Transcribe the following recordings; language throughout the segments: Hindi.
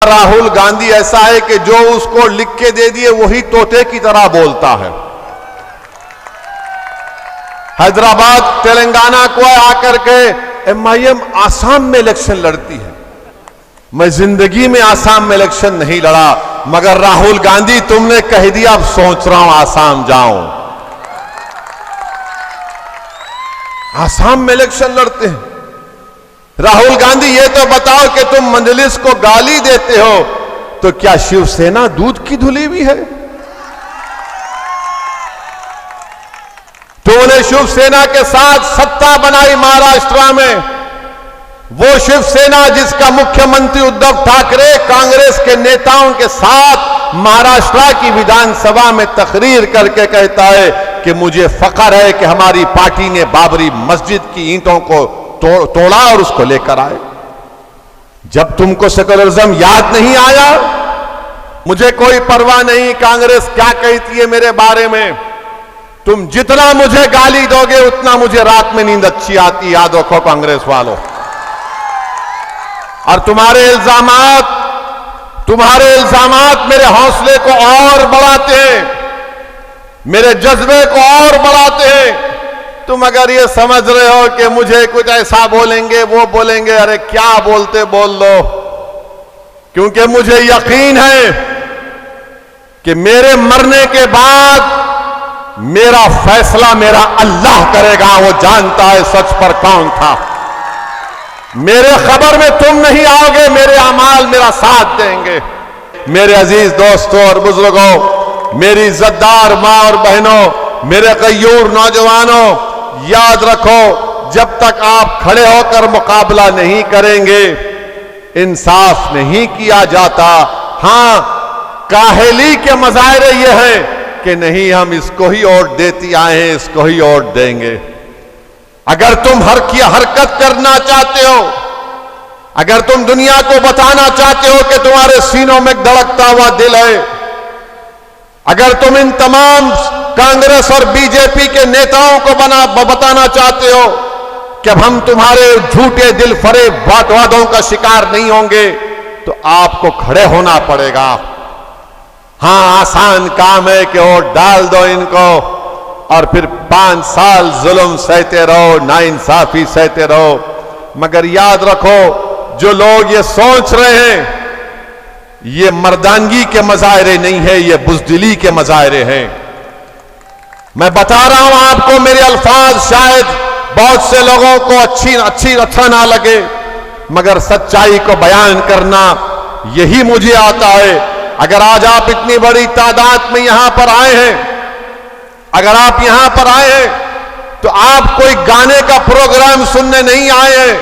राहुल गांधी ऐसा है कि जो उसको लिख के दे दिए वही तोते की तरह बोलता है। हैदराबाद तेलंगाना को आकर के एमआईएम आसाम में इलेक्शन लड़ती है। मैं जिंदगी में आसाम में इलेक्शन नहीं लड़ा, मगर राहुल गांधी तुमने कह दिया अब सोच रहा हूं आसाम जाऊं। आसाम में इलेक्शन लड़ते हैं। राहुल गांधी ये तो बताओ कि तुम मजलिस को गाली देते हो तो क्या शिवसेना दूध की धुली हुई है? तुमने शिवसेना के साथ सत्ता बनाई महाराष्ट्र में। वो शिवसेना जिसका मुख्यमंत्री उद्धव ठाकरे कांग्रेस के नेताओं के साथ महाराष्ट्र की विधानसभा में तकरीर करके कहता है कि मुझे फख्र है कि हमारी पार्टी ने बाबरी मस्जिद की ईंटों को तोड़ा और उसको लेकर आए। जब तुमको सेकुलरिज्म याद नहीं आया, मुझे कोई परवाह नहीं कांग्रेस क्या कहती है मेरे बारे में। तुम जितना मुझे गाली दोगे उतना मुझे रात में नींद अच्छी आती, याद रखो कांग्रेस वालों। और तुम्हारे इल्जामात मेरे हौसले को और बढ़ाते हैं, मेरे जज्बे को और बढ़ाते हैं। तुम अगर ये समझ रहे हो कि मुझे कुछ ऐसा बोलेंगे वो बोलेंगे, अरे क्या बोलते बोल लो, क्योंकि मुझे यकीन है कि मेरे मरने के बाद मेरा फैसला मेरा अल्लाह करेगा। वो जानता है सच पर कौन था। मेरे खबर में तुम नहीं आओगे, मेरे अमाल मेरा साथ देंगे। मेरे अजीज दोस्तों और बुजुर्गों, मेरी इज्जतदार मां और बहनों, मेरे गयूर नौजवानों, याद रखो जब तक आप खड़े होकर मुकाबला नहीं करेंगे इंसाफ नहीं किया जाता। हां, काहली के मजाहरे ये हैं कि नहीं हम इसको ही वोट देती आए हैं, इसको ही वोट देंगे। अगर तुम हरकत करना चाहते हो, अगर तुम दुनिया को बताना चाहते हो कि तुम्हारे सीनों में धड़कता हुआ दिल है, अगर तुम इन तमाम कांग्रेस और बीजेपी के नेताओं को बताना चाहते हो कि अब हम तुम्हारे झूठे दिल फरेब वादों का शिकार नहीं होंगे, तो आपको खड़े होना पड़ेगा। हां, आसान काम है कि वोट डाल दो इनको और फिर 5 साल जुल्म सहते रहो, नाइंसाफी सहते रहो। मगर याद रखो, जो लोग ये सोच रहे हैं ये मर्दानगी के मजाहरे नहीं है, ये बुज़दिली के मजाहरे हैं। मैं बता रहा हूं आपको, मेरे अल्फाज शायद बहुत से लोगों को अच्छा ना लगे, मगर सच्चाई को बयान करना यही मुझे आता है। अगर आज आप इतनी बड़ी तादाद में यहां पर आए हैं, अगर आप यहां पर आए हैं तो आप कोई गाने का प्रोग्राम सुनने नहीं आए हैं,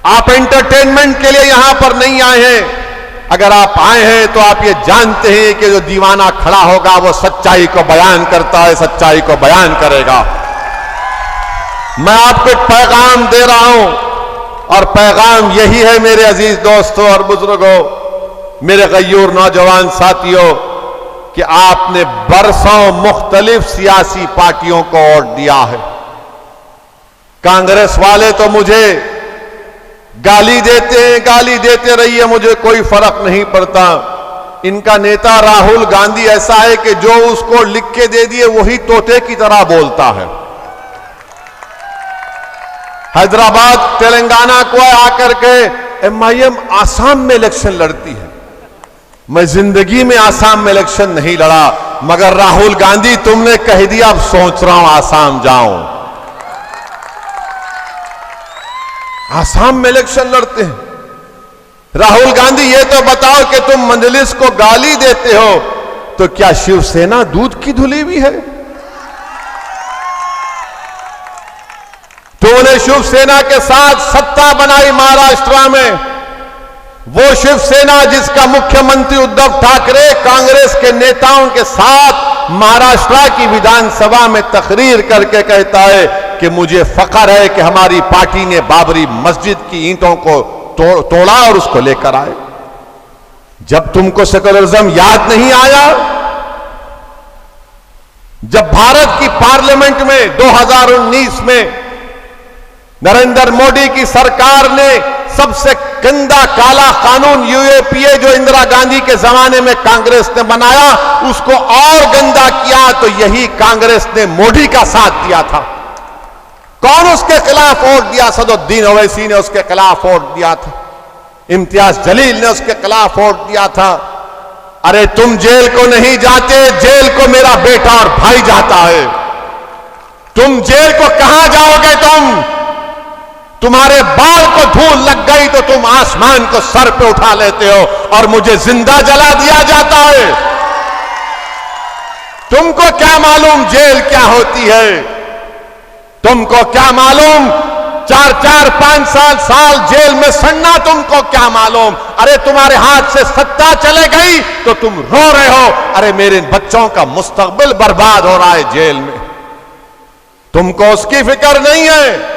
आप एंटरटेनमेंट के लिए यहां पर नहीं आए हैं। अगर आप आए हैं तो आप ये जानते हैं कि जो दीवाना खड़ा होगा वो सच्चाई को बयान करता है, सच्चाई को बयान करेगा। मैं आपको एक पैगाम दे रहा हूं और पैगाम यही है मेरे अजीज दोस्तों और बुजुर्गों, मेरे गयूर नौजवान साथियों, कि आपने बरसों मुख्तलिफ सियासी पार्टियों को वोट दिया है। कांग्रेस वाले तो मुझे गाली देते हैं, गाली देते रहिए, मुझे कोई फर्क नहीं पड़ता। इनका नेता राहुल गांधी ऐसा है कि जो उसको लिख के दे दिए वही तोते की तरह बोलता है। हैदराबाद तेलंगाना को आकर के एमआईएम आसाम में इलेक्शन लड़ती है। मैं जिंदगी में आसाम में इलेक्शन नहीं लड़ा, मगर राहुल गांधी तुमने कह दिया अब सोच रहा हूं आसाम जाऊं। आसाम में इलेक्शन लड़ते हैं। राहुल गांधी ये तो बताओ कि तुम मजलिस को गाली देते हो तो क्या शिवसेना दूध की धुली हुई है? तुमने शिवसेना के साथ सत्ता बनाई महाराष्ट्र में। वो शिवसेना जिसका मुख्यमंत्री उद्धव ठाकरे कांग्रेस के नेताओं के साथ महाराष्ट्र की विधानसभा में तकरीर करके कहता है कि मुझे फख्र है कि हमारी पार्टी ने बाबरी मस्जिद की ईंटों को तोड़ा और उसको लेकर आए। जब तुमको सेकुलरिज्म याद नहीं आया, जब भारत की पार्लियामेंट में 2019 में नरेंद्र मोदी की सरकार ने सबसे गंदा काला कानून यूएपीए जो इंदिरा गांधी के जमाने में कांग्रेस ने बनाया, उसको और गंदा किया तो यही कांग्रेस ने मोदी का साथ दिया था। कौन उसके खिलाफ वोट दिया? सदुद्दीन ओवैसी ने उसके खिलाफ वोट दिया था, इम्तियाज जलील ने उसके खिलाफ वोट दिया था। अरे तुम जेल को नहीं जाते, जेल को मेरा बेटा और भाई जाता है। तुम जेल को कहां जाओगे? तुम्हारे बाल को धूल लग गई तो तुम आसमान को सर पे उठा लेते हो और मुझे जिंदा जला दिया जाता है। तुमको क्या मालूम जेल क्या होती है? तुमको क्या मालूम 4-4, 5 साल जेल में सड़ना? तुमको क्या मालूम? अरे तुम्हारे हाथ से सत्ता चले गई तो तुम रो रहे हो, अरे मेरे बच्चों का मुस्तकबिल बर्बाद हो रहा है जेल में। तुमको उसकी फिक्र नहीं है।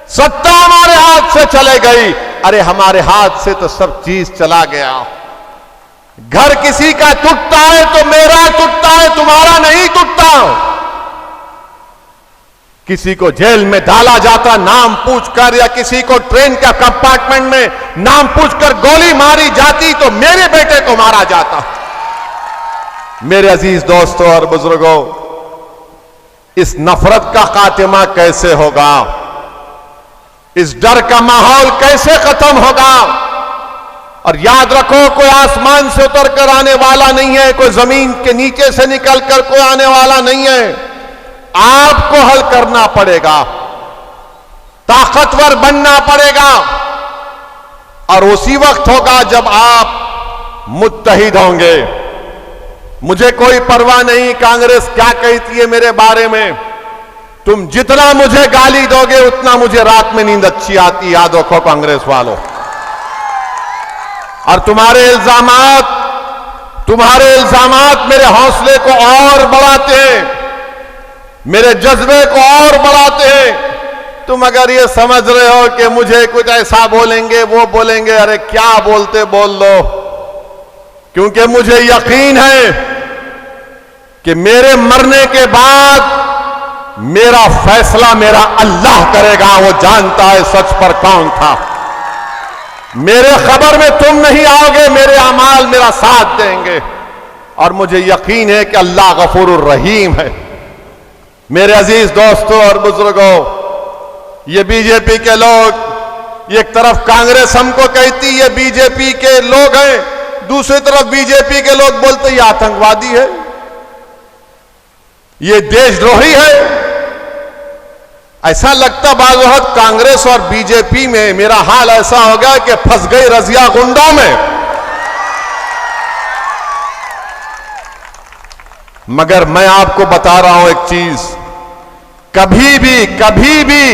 सत्ता हमारे हाथ से चले गई, अरे हमारे हाथ से तो सब चीज चला गया। घर किसी का टूटता है तो मेरा टूटता है, तुम्हारा नहीं टूटता। किसी को जेल में डाला जाता नाम पूछकर, या किसी को ट्रेन का कंपार्टमेंट में नाम पूछकर गोली मारी जाती तो मेरे बेटे को मारा जाता। मेरे अजीज दोस्तों और बुजुर्गों, इस नफरत का खात्मा कैसे होगा? इस डर का माहौल कैसे खत्म होगा? और याद रखो, कोई आसमान से उतर कर आने वाला नहीं है, कोई जमीन के नीचे से निकल कर कोई आने वाला नहीं है। आपको हल करना पड़ेगा, ताकतवर बनना पड़ेगा, और उसी वक्त होगा जब आप मुत्तहिद होंगे। मुझे कोई परवाह नहीं कांग्रेस क्या कहती है मेरे बारे में। तुम जितना मुझे गाली दोगे उतना मुझे रात में नींद अच्छी आती, याद रखो कांग्रेस वालों। और तुम्हारे इल्जामात मेरे हौसले को और बढ़ाते हैं, मेरे जज्बे को और बढ़ाते हैं। तुम अगर ये समझ रहे हो कि मुझे कुछ ऐसा बोलेंगे वो बोलेंगे, अरे क्या बोलते बोल लो, क्योंकि मुझे यकीन है कि मेरे मरने के बाद मेरा फैसला मेरा अल्लाह करेगा। वो जानता है सच पर कौन था। मेरे खबर में तुम नहीं आओगे, मेरे अमाल मेरा साथ देंगे, और मुझे यकीन है कि अल्लाह गफूरुर रहीम है। मेरे अजीज दोस्तों और बुजुर्गों, ये बीजेपी के लोग, एक तरफ कांग्रेस हमको कहती है बीजेपी के लोग हैं, दूसरी तरफ बीजेपी के लोग बोलते ये आतंकवादी है, ये देशद्रोही है। ऐसा लगता बाज़ वक्त कांग्रेस और बीजेपी में मेरा हाल ऐसा हो गया कि फंस गई रजिया गुंडों में। मगर मैं आपको बता रहा हूं एक चीज, कभी भी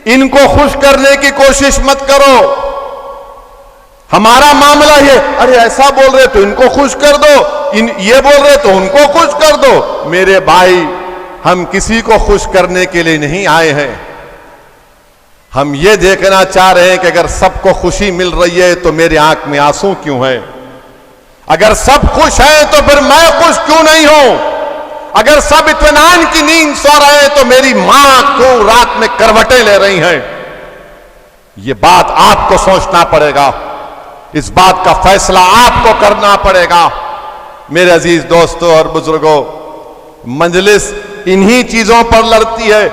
इनको खुश करने की कोशिश मत करो। हमारा मामला ये, अरे ऐसा बोल रहे तो इनको खुश कर दो, ये बोल रहे तो उनको खुश कर दो। मेरे भाई, हम किसी को खुश करने के लिए नहीं आए हैं। हम ये देखना चाह रहे हैं कि अगर सबको खुशी मिल रही है तो मेरी आंख में आंसू क्यों है? अगर सब खुश हैं तो फिर मैं खुश क्यों नहीं हूं? अगर सब इत्मीनान की नींद सो रहे हैं तो मेरी मां क्यों रात में करवटें ले रही हैं? ये बात आपको सोचना पड़ेगा, इस बात का फैसला आपको करना पड़ेगा। मेरे अजीज दोस्तों और बुजुर्गों, मजलिस इन्हीं चीजों पर लड़ती है।